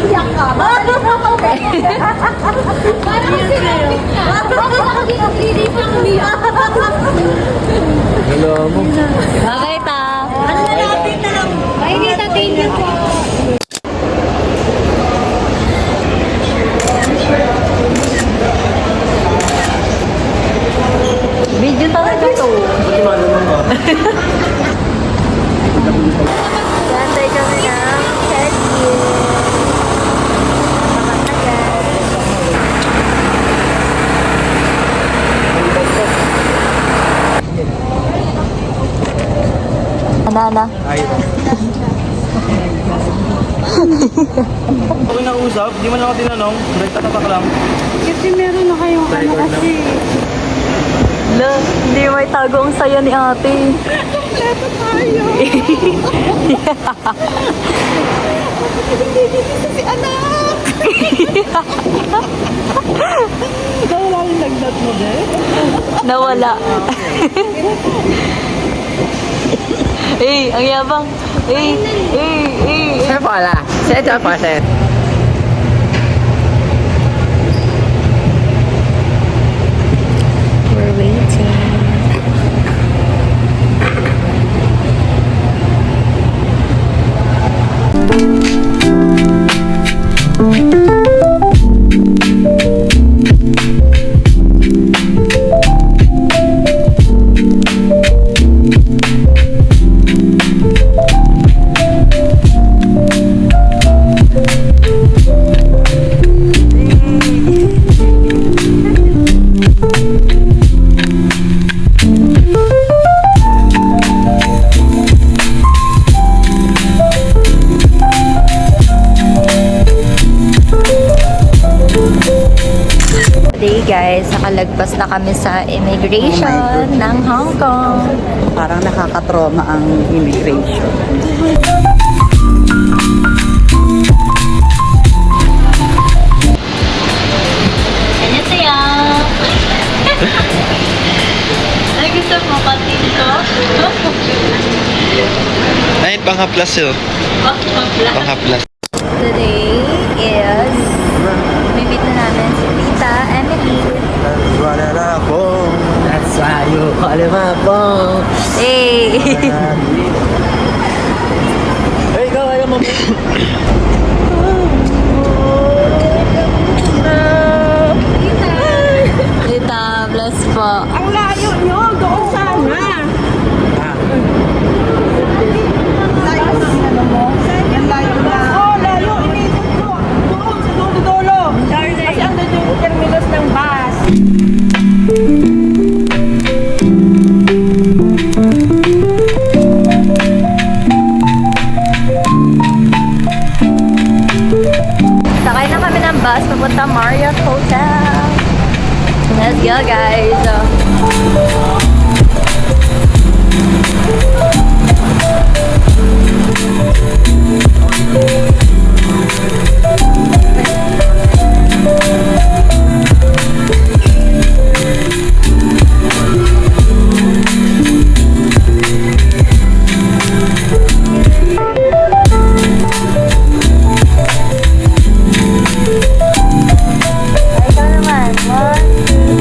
iyak ka. Parang hindi pa umiyak. Hello mo. Okay, ta. Ano na natin na lang? Ay, hindi natin yun po. Video talaga to. Gantay kami ng check-in. Ano? Okay na usap, di man ako tinanong. Nagtatatak lang. Kasi meron na kayong ano kasi. La, hindi may tago ang saya ni ate. Kompleto tayo. Si anak. Nawala yung lagnat mo, be? Nawala. Ang yabang. Saya pala. Saya tak pasal. We're waiting. Today guys, nakalagpas na kami sa immigration ng Hong Kong. Parang nakakatroma ang immigration. Annyeonghaseyo! Ay, gusto mo pati ito? Ay, panghaplas yun. Panghaplas. Today is meet na namin si Tita Emily. Wala na ako. That's why you call him a bong. Hey! Hey, ikaw ayaw mo. Tita, bless po. Ang layo nyo, doon sana. Layo na ano mo? Ang layo na. Oh, layo. Iniisip ko. Doon, sa dulo-dulo. Kasi andun yung terminus ng bus. Sakay na kami ng bus papunta Marriott Hotel. Let's go guys! Ikaw naman, one, two.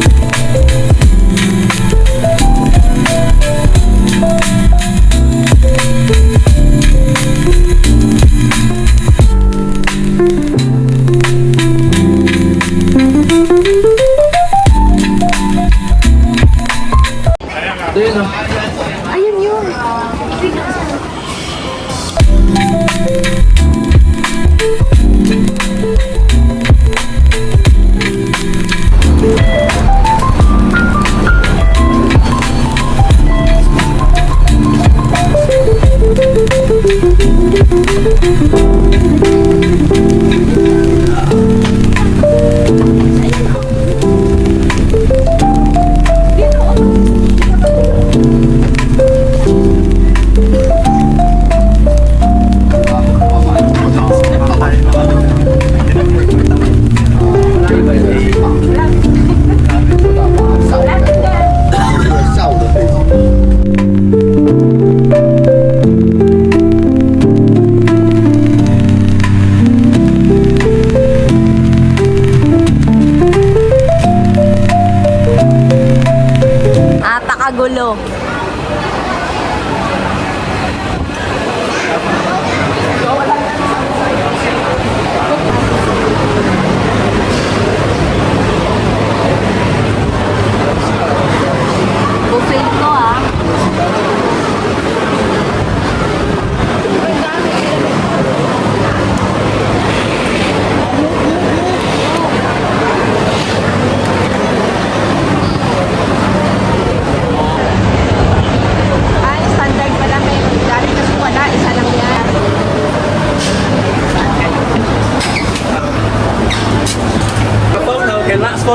Ito yun, oh. Ayun yun.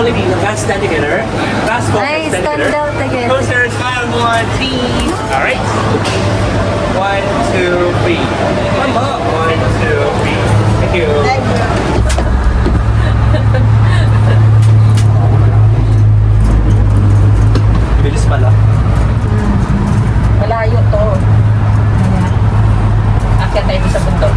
slowly. Let's stand together. Last focus, Ay, stand stand together. out again. Closer, smile, 1, 3. Alright. 1, 2, 3. One more. 1, 2, 3. Thank you. Bilis pala. Malayo to. Akyat tayo sa bundok.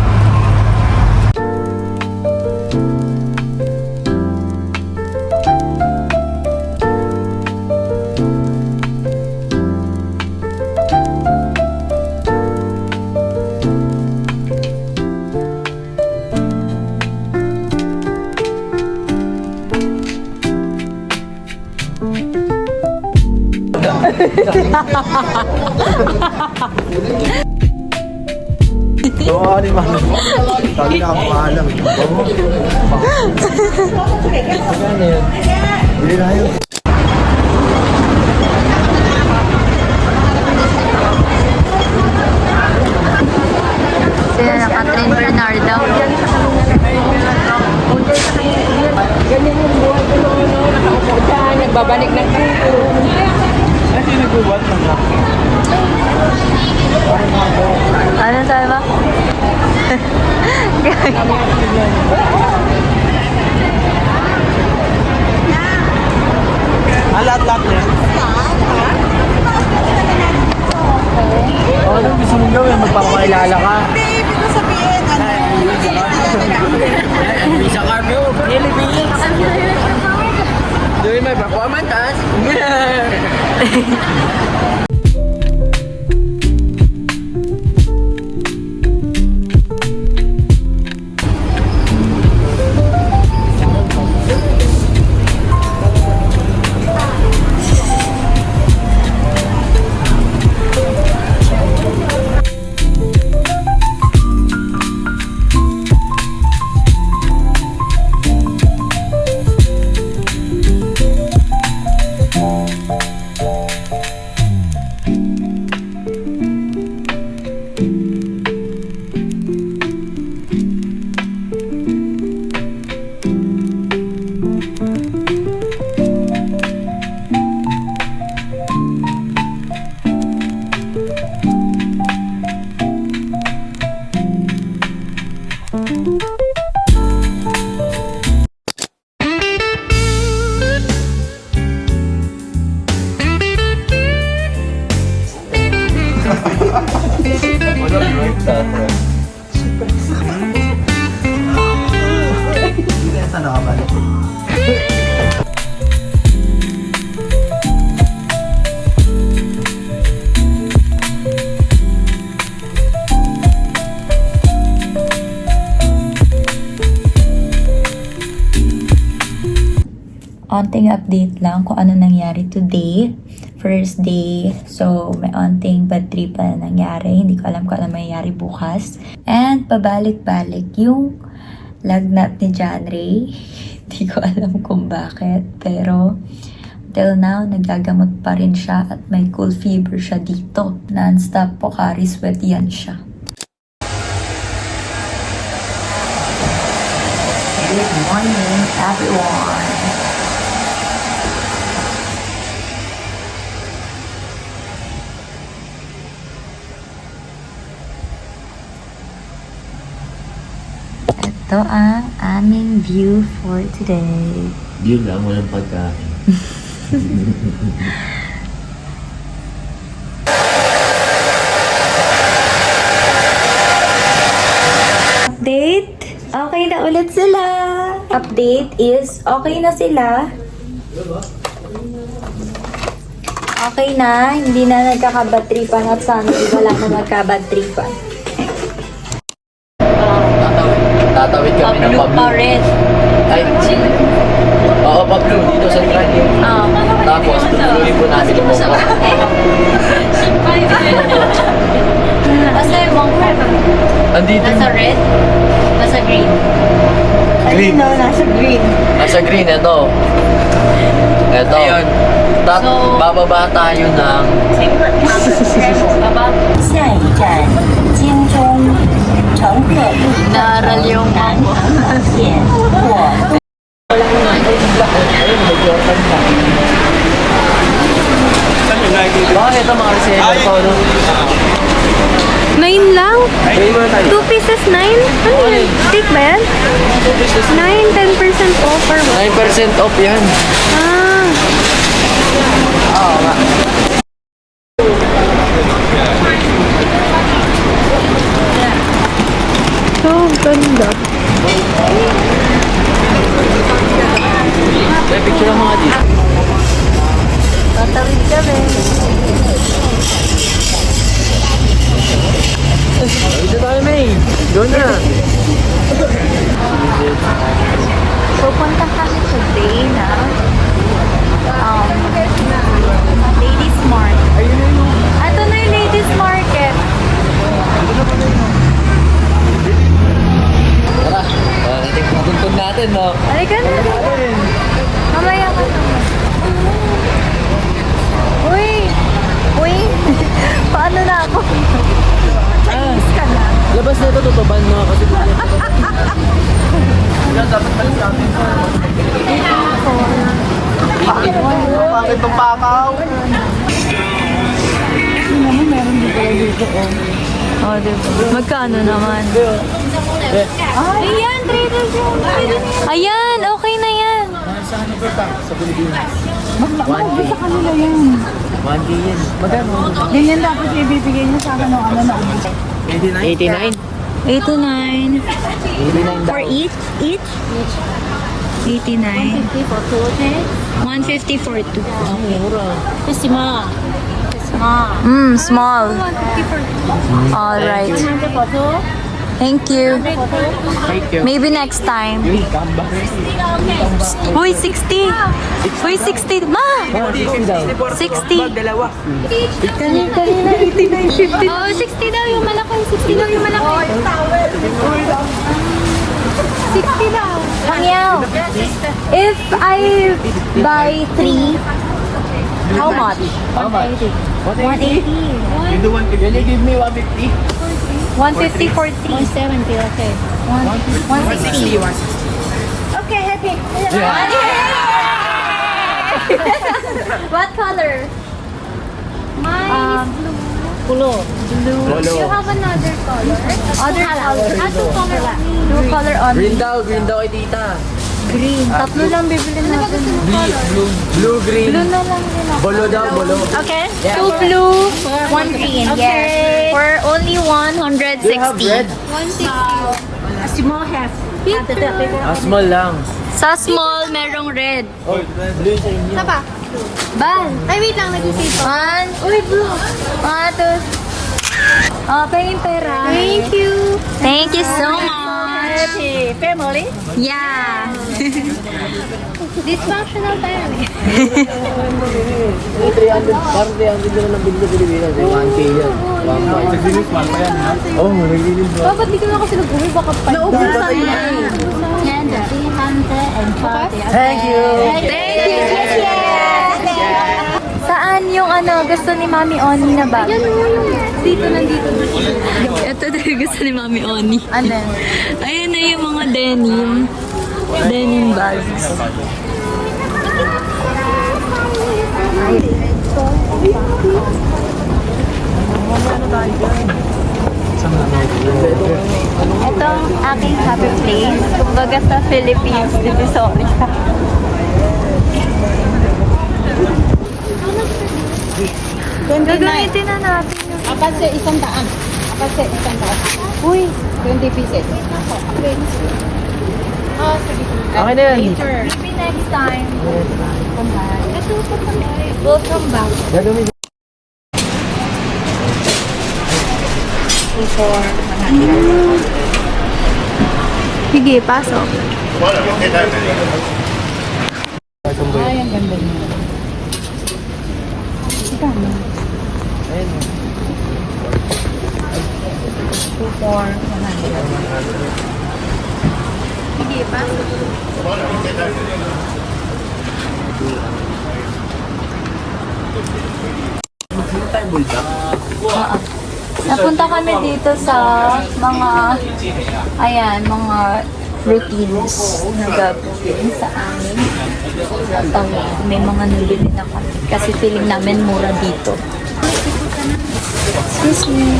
Oo, ni Mano. Sabi na ako maalam. Hindi na yun. Sila na Catherine Bernardo. Ganyan yung buhay ko noon, no? Nakaupo dyan, nagbabalik ng kuko. Kasi nagbubuhat ng Ano sabi ba? lahat-lahat na yan. Ano gusto mong gawin? Magpapakilala ka? Hindi, ibig ko sabihin, Sa Carmio, Philippines! Doon may performance. Saan nakabalik? Onting update lang kung ano nangyari today. First day, so may onting bad trip na nangyari. Hindi ko alam kung ano mangyayari bukas. And pabalik-balik yung lagnat ni John Ray. Hindi ko alam kung bakit. Pero till now, nagagamot pa rin siya at may cold fever siya dito. Non-stop pokari sweat yan siya. Good morning, everyone. Ito ang aming view for today. View lang, walang pagkain. Update? Okay na ulit sila. Update is okay na sila. Okay na, hindi na nagkakabatripan at sana wala na magkabatripan. Tatawid kami ng Pablo. rin. Ay, oo, Pablo, dito sa train. Tapos, tutuloy po namin yung Pablo. Basta yung mongkol. Andito Nasa red? Nasa green? green. No, nasa green. Nasa green, ito. Ito. Ayun. Bababa tayo ng... Baba? 下一站，京中乘客路 Naaral yung 南 mongkol. 长航线或 Walang Ayun, may Jordan pa. Saan yung Nike? Bakit ito mga reseller ko, no? 9 lang? Pay mo na tayo. 2 pieces 9? Ano yan? Take ba yan? 9, 10% off or what? 9% off yan. Ah, Oo nga. so ganda. May picture ng mga dito. Tatawid kami. Dito tayo, May. Go na. Pupunta kami today na Ladies Mart. Ito na yung Ladies Market. Tara. Natin patuntun natin, no? Halika na. Mamaya ka na. Uy! Uy! Paano na ako? Chinese ka na. Labas na ito, tutuban, no? Kasi Bakit itong pakaw? Oh, diba? Magkano naman? Ayan, Trader Joe's. Ayan, okay na yan. Saan ito pa? Sa Pilipinas. 1K. Sa kanila yan. 1K yan. Magkano? Ganyan dapat ibibigay niyo sa akin ng ano na 89? 89. 89 For daw. each? Each? 89. 50 for 2, okay? 150 for 2. Mura. Small. Small. Alright. 100 for 2. Thank you. Thank you. Maybe next time. Uy, 60. Uy, 60. Ma! 60 daw. 60. Dalawa. Oh, 60 daw yung malaki. 60 daw yung malaki. 60 daw. Pangyaw. If I buy 3, how much? How much? 180. You do 150. Will you give me 150? 150 for 3. 170, okay. 160. Okay, happy. What color? Mine is blue. Blue. Do you have another color? Other color. Two color only. Blue color on Green daw kay tita. green. Tatlo lang bibili natin. Blue, green. Blue na lang din ako. Bolo daw, bolo. Okay. Yeah. 2 blue, 1 green. Okay. Yes. For only Do you have 160. red? 160. A small half. Small lang. Sa small, merong red. Oh, blue sa inyo. Sapa? Bal. Ay, wait lang. Nag-save ko. 1. Uy, blue. 1, 2. Oh, pengin pera. Thank you. Thank you so much. Happy family. Yeah. Dysfunctional family. 300, parang 300 na lang bilhin sa Pilipinas. 1K yan. 1.5. Naglinis man pa yan, ha? Oh, naglinis ba? Ba't di ko na kasi nag-uwi? Baka pa. Naubusan na. Thank you! Thank you. Saan yung ano, gusto ni Mami Oni na bag? Yan mo yung dito nandito. Ito talaga gusto ni Mami Oni. Ano? Ayun na yung mga denim. Denim bags. Ito ang aking happy place. Kumbaga sa Philippines, dito sa Orika. Gagamitin na natin yung... Apat sa 100. Apat sa 100. Uy! 20 pieces. Oh, sige. Okay na yan. Maybe next time. We'll come back. Gagawin. Sige, pasok. Ay, ang ganda niya. Ayun. 100. Sige, pasok. Napunta kami dito sa mga, ayan, mga routines na gagawin sa amin. May mga nabili na kami kasi feeling namin mura dito. Excuse me.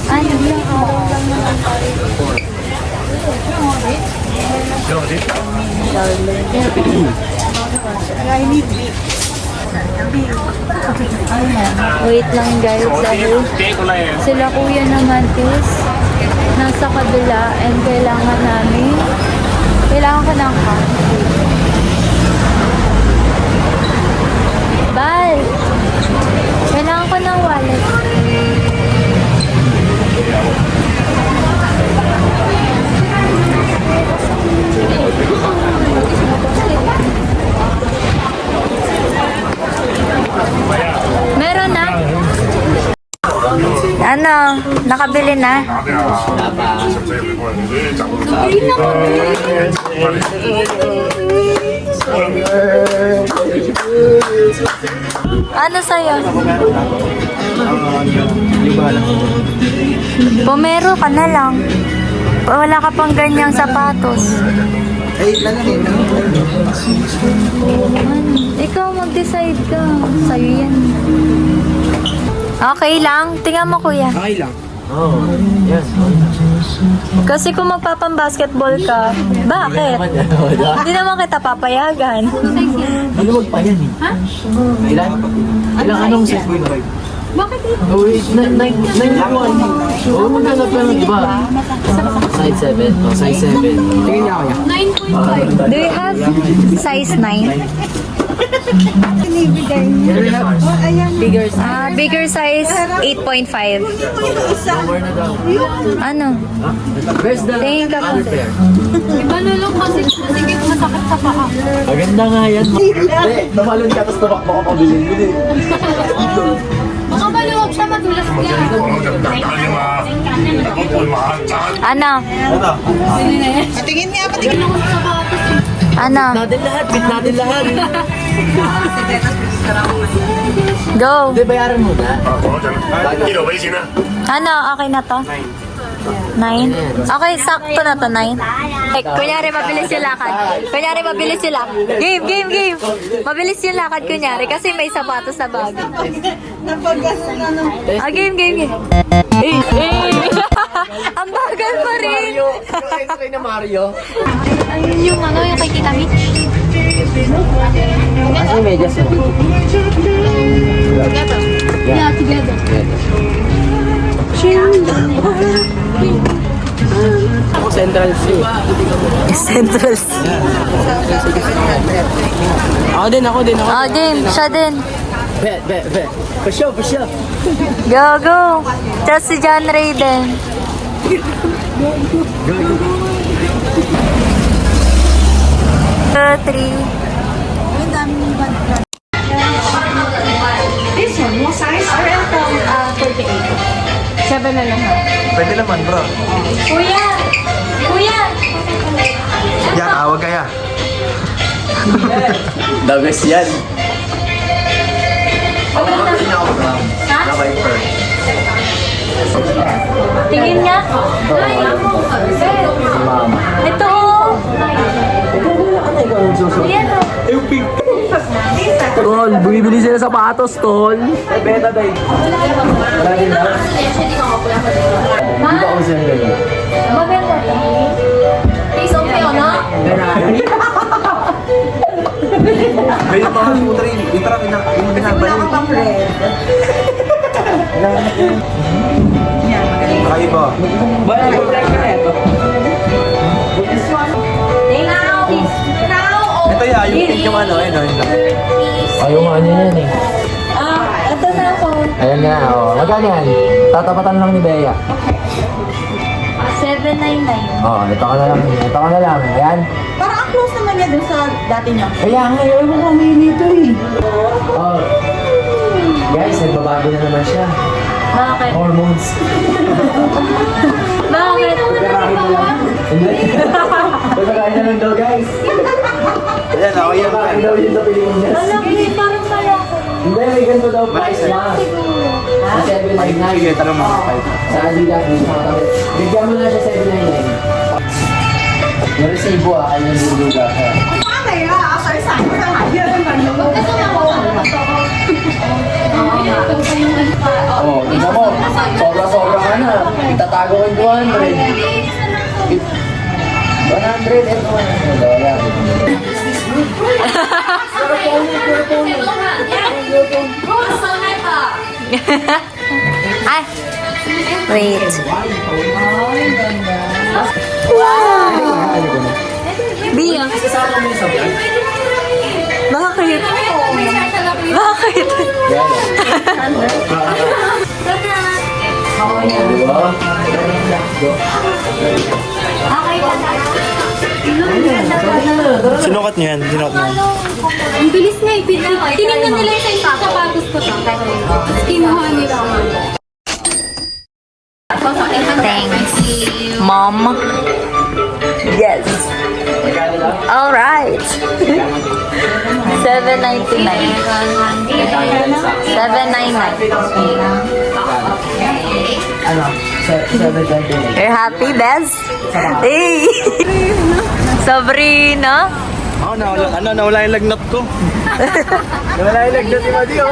Ano lang araw lang naman tayo. Wait lang guys, dahil sila kuya naman is nasa kabila and kailangan ko ng coffee. Bal! Kailangan ko ng wallet. Meron na? Ano? Nakabili na? Ano sa'yo? Pumero ka na lang. Wala ka pang ganyang sapatos. Ikaw mag-decide ka. Sa'yo yan. Okay lang. Tingnan mo kuya. Okay lang. Oh, yes. Kasi kung magpapang-basketball ka, bakit? Hindi naman kita papayagan. Ano magpayan eh? Ha? Ilang anong size mo yun? Bakit ito? Oh, wait, 9 Oo, maghanap ka ng iba. Size 7. Oh, size 7. Tingin niya ako yan. 9.5. Do you have size 9? Bigger size 8.5. Lower na daw. Ano? Where's the Tingin ka pa. other pair? Iba lulong kasi sige masakit sa paa. Maganda nga yan. Hindi, namalun ka tapos tumakbo ka pabilin mo din. Baka maluwag siya madulas niya. Ano? Patingin nga, patingin. Ano? Natin lahat, bit natin lahat. Go! Hindi, bayaran mo na. Ano? Okay na to? 9? Okay, sakto na to, 9. Kunyari, mabilis yung lakad. Game! Mabilis yung lakad, kunyari, kasi may sapatos sa bag. Game. Ang bagal pa rin. Try na Mario. Ayun yung ano, yung kay Tita Mitch. Ano yung medyas mo? Yeah, together. Ako Central C. Central C. Ako din. Game, siya din. Bet. For sure. Go. Tapos si John Ray din. Three. This one, mo size or ito? 48. 7 na lang ha. Pwede naman, bro. Kuya! Yan, awag kaya. The best yan. Tingin nga. Ito. Yan. Tol, bumibili sila sa sapatos, tol. Beta day. Wala din daw. Hindi ako siya ganyan. Maganda to. Face off kayo, no? May mga scooter yun. Yung truck, yung binabalik. Kakaiba. Ito ya, yung pink yung ano, ayun. Ayaw nga niya yan eh. Ito na ako. Ayan nga, oh. Magkano yan? Tatapatan lang ni Bea. 799. Oh, ito ka na lang. Ayan. Parang ang close naman niya dun sa dati niya. Kaya nga, ayaw mo kami dito eh. Oh. Guys, nagbabago na naman siya. Bakit? Hormones. Bakit? Hindi. Pagkakain na lang daw, guys. Ayan, ako yan. Pagkakain daw yun sa Pilipinas. Alam mo, parang malaki. Hindi, may ganito daw price na. Sa 799. Sige, tanong mo. Sa Adidas, sa katabi. Bigyan mo na siya 799. resibo ah, kayo niluluga ka. Oh, tingnan mo. Sobra-sobra ka na. Itatago ko yung 200. 100 and 100. Wala. Ay! Wait. Bia. Bakit? Bakit? Sinukat niyo yan. Sinukat niyo yan. Ang bilis nga eh. Tinignan nila yung sapatos ko to. Kinuha nila ako. Thanks, Mom. Yes. All right. 7.99. 7.99. Ano? 7.29. You're happy, Bez? Hey! Sabrina? Oh, nawala yung lagnat ko. Nawala yung lagnat ni Madi, oh.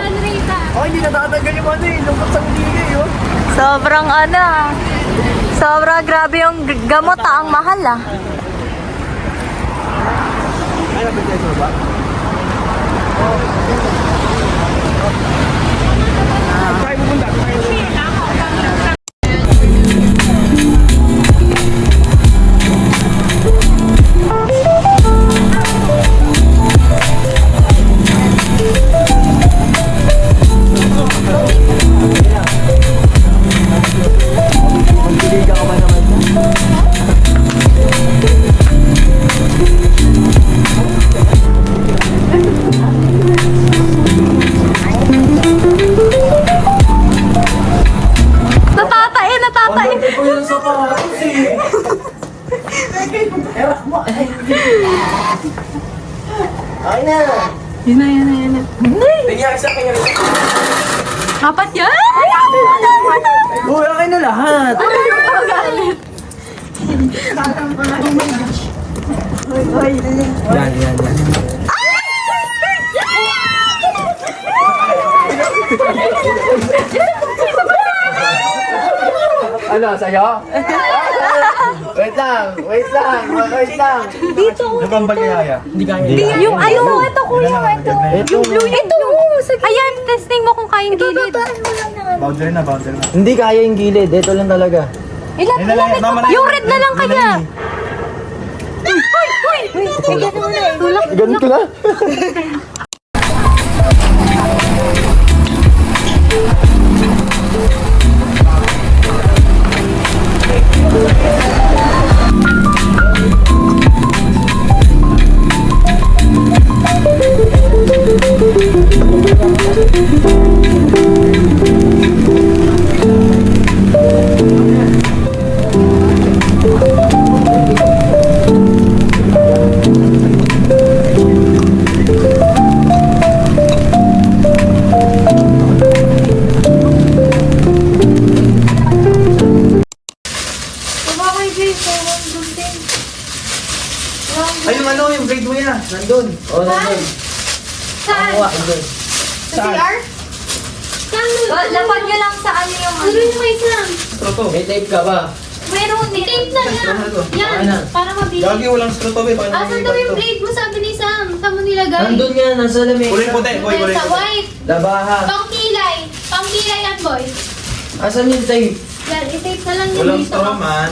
Oh, hindi natatanggal yung Madi. Lungkot sa hindi, oh. Sobrang sobrang grabe yung gamot ang mahal ah. Ay, nabigay ko ba? Tayo pupunta. Napapain! Ito yung sapatos eh. Ay na. Tingnan sa kanya. Apat yan? Uy, akin na lahat. Yan. Ano, sa'yo? Wait lang. Ano bang bagayaya? Hindi kaya. Yung, ayun, ito kuya, ito. Yung blue, ito. Ayan, testing mo kung kayang gilid. Boundary na. Hindi kaya yung gilid. Ito lang talaga. Ilan Yan na lang, tama na Yung yun. red na lang kaya. Ganun ko na. Ay, yung grade mo yan. Nandun. O, nandun. Saan? Nandun. Sa CR? Saan? Lapad nyo lang sa ano yung ano. Yung may isang. May tape ka ba? Meron. May tape na yan. Yan. Ano? Para mabilis. Lagi walang straw to, ba? Asan daw yung blade mo? Sabi ni Sam. Saan mo nilagay? Nandun yan, nasa lamesa. Kulay puti, boy. Sa white. Labaha. Pangkilay. Pangkilay yan, boy. Asan yung tape? Yan, i-tape na lang yung Walang dito. straw, man.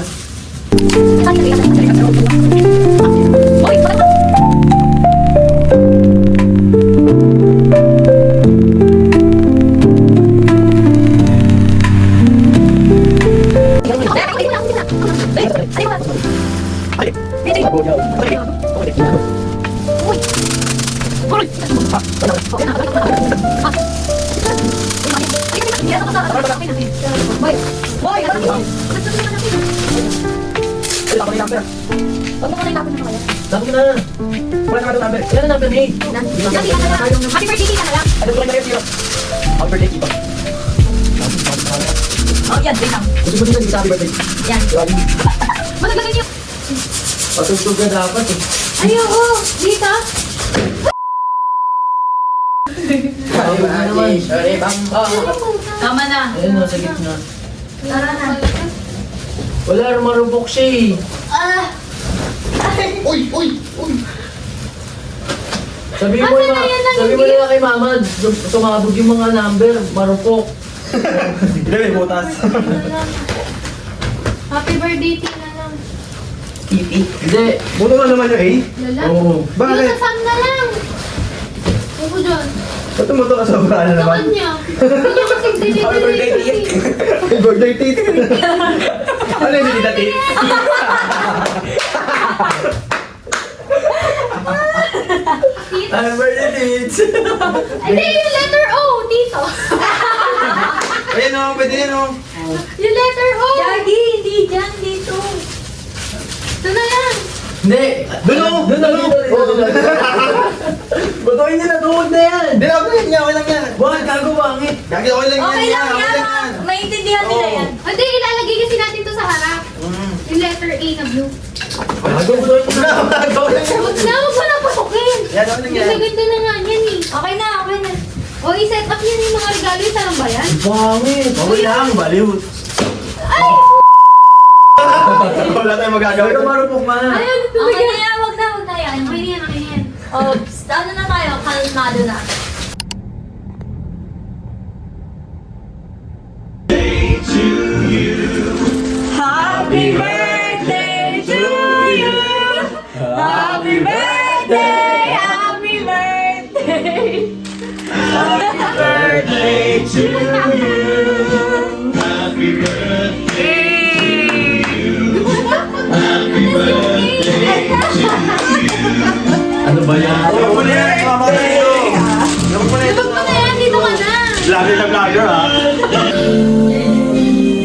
Tapos na. Wala naman ito number. Ilan ang number, Nate? Happy birthday ka na lang. Ano ko lang na zero? Happy birthday, Tito. Oh, yan, wait lang. Gusto mo din sa happy birthday. Yan. Grabe. Matagal niyo. Patugtog ka dapat eh. Ayoko! Dito! Sorry, bangko. Tama na. Ayun o, sa gitna. Tara na. Wala, marupok siya eh. Sabi mo Asan na, na yan ang sabi mo hindi? na kay mama, sumabog yung mga number, marupok. Hindi, may butas. Happy birthday, Tina lang. Hindi. Buto nga naman yung A. Lala? Oo. Bakit? Yung sa Sam na lang. Ako dyan. Ba't mo ito kasobra na naman? Saan niya? Hindi niya kasi Happy birthday, delivery. Happy birthday, Tit. Ano yun, Tita Tit? Happy birthday, Tit. Hindi, yung letter O, dito. Ayan o, pwede yan o. Yung letter O. Yagi, hindi dyan, dito. Ito na lang. Hindi. Doon o, Doon na, doon dito, dito. Batuin niya na, tuhod na yan. Hindi na, okay lang yan. Bakit gago bangit? Gagi, okay lang yan. Okay lang okay yan, lang ha? Maintindihan nila yan. Hindi, ilalagay kasi natin to sa harap. Yung letter A na blue. Gago, batuin niya na. Okay lang yan. Huwag mo na pasukin. Yan, okay lang yan. Yung ganda na nga yan eh. Okay na, okay na. O, i-set up yan yung mga regalo. Isa lang ba yan? Bangit. Okay lang, baliw. Wala tayong magagawa. Ikaw marupok man. Ayun, Okay na yan, wag na yan. Okay na yan, okay na yan. Oops, ano na tayo? Kalmado na. Happy birthday to you. Happy birthday, happy birthday. Happy birthday to you. Happy Ano ba yan? Huwag mo na yan, mama na ito. Huwag mo na ito. Huwag mo na yan, dito ka na. Vlogger na vlogger, ha?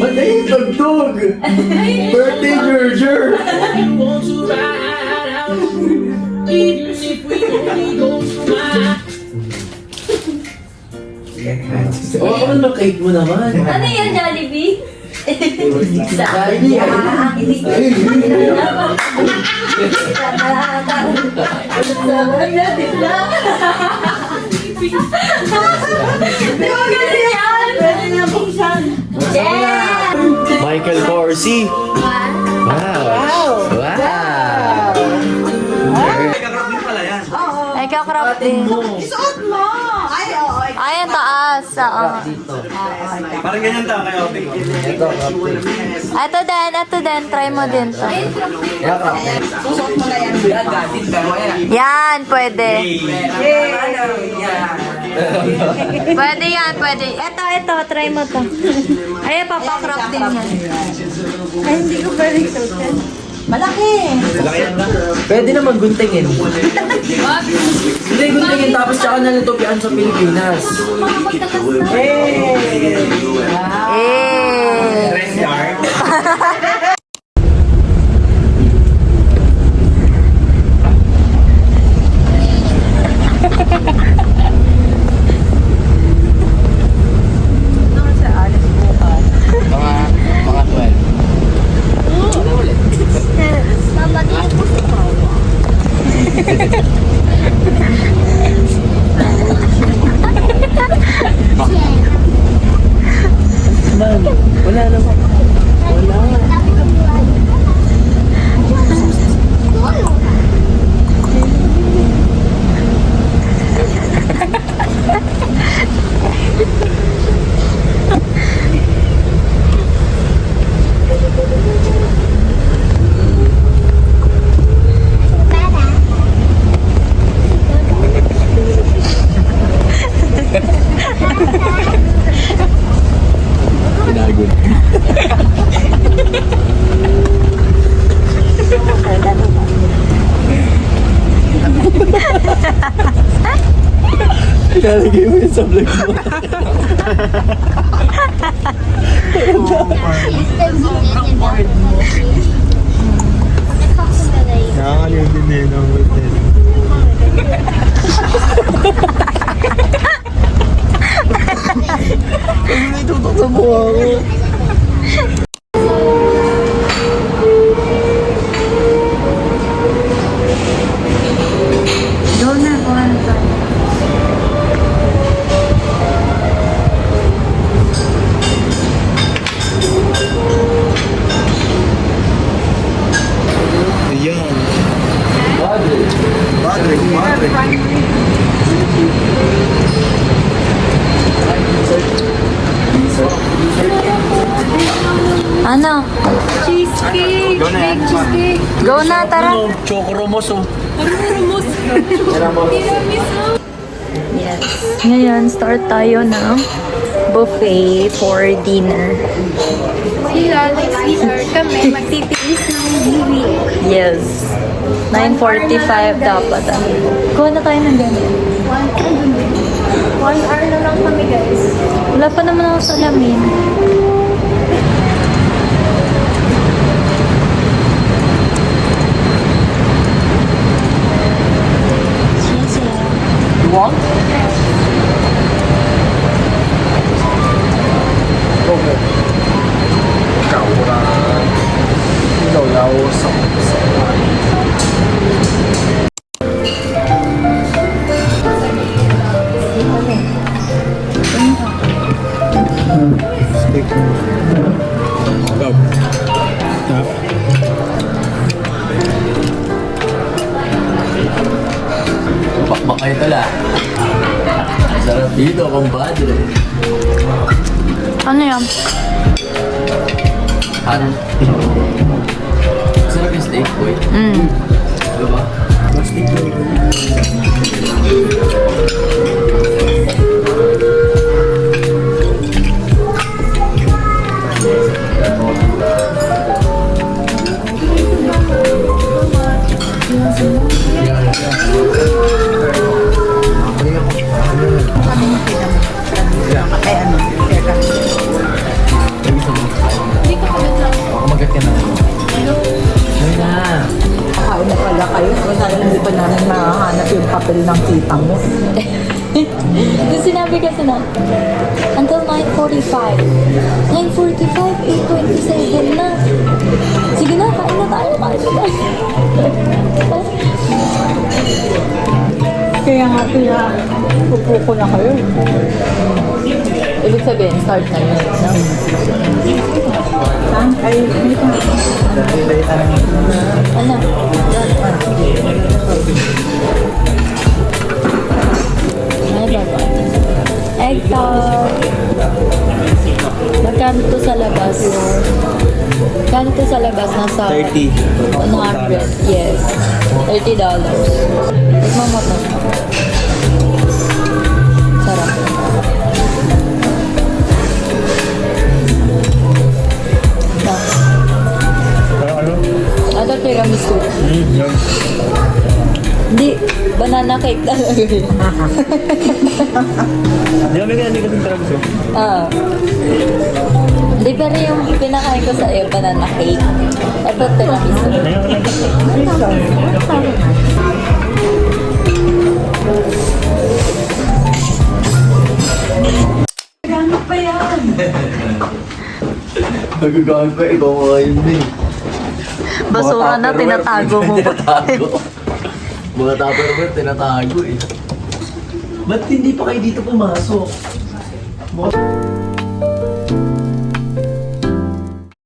Ba't ay tugtog? Birthday Gerger! Oo, ako na cake mo naman. Ano yan, Jollibee? Sabi Di ba ganun yan? Pwede na buksan. Yeah! Michael Corsi. Wow. Ay, kakrap din. Isuot mo! Ay, oo. Ay, ang taas. Oo. Parang ganyan tayo kayo. Ito din. Try mo din to. Susuot mo na yan. Yan, pwede. Pwede yan, pwede. Ito, try mo to. Ay, papakrop din yan. Ay, hindi ko pwede suotin. Malaki! Pwede naman guntingin. Hindi guntingin tapos tsaka nalutupian sa Pilipinas. Eh. Dress yard. Mga 12. Wala naman. Ilalagay mo yun sa vlog mo. Nakakaliw din eh. May tutok sa mukha ko. Ano? Cheesecake. Go na yan. Cheesecake. Go na, tara. Chocoromos oh. Yes. Ngayon, start tayo ng buffet for dinner. Sila, like sweetheart, kami magtitiis ng week. Yes. 9:45 dapat. Kuha na tayo ng ganun. 1 hour na lang kami, guys. Wala pa naman ako sa lamin. You want? Okay. Ikaw na. Ikaw na ako sa steak. Go. Bakbak kayo tala. Sarap dito, compadre. Ano yan? Ano? Sarap yung steak, boy. Diba? Kumagat ka na. Ayun na. Kain na pala kayo. Sana hindi pa namin mahanap yung papel ng tita mo. Kasi sinabi kasi na, until 9:45. 9:45, 8:27 na. Sige na, kain na tayo, kain na tayo. Kaya nga upo ko na kayo. Ibig sabihin, start na yun. No? Ay, Ano? Ay, bago. Egg tart. Magkano to sa labas? Magkano to sa labas? Nasa 30. 100. Yes. $30. Tikman mo to. Sarap. Ito. Ito tiramisu. Hindi. Banana cake talaga yun. Hindi kami ganyan, hindi kasi tiramisu. Ah. Hindi, pero yung pinakain ko sa iyo, banana cake. Ito tiramisu. Nagagawin pa, ikaw ngayon din. Basura na, tinatago mo pa. Tinatago. Mga tupperware, tinatago eh. Ba't hindi pa kayo dito pumasok?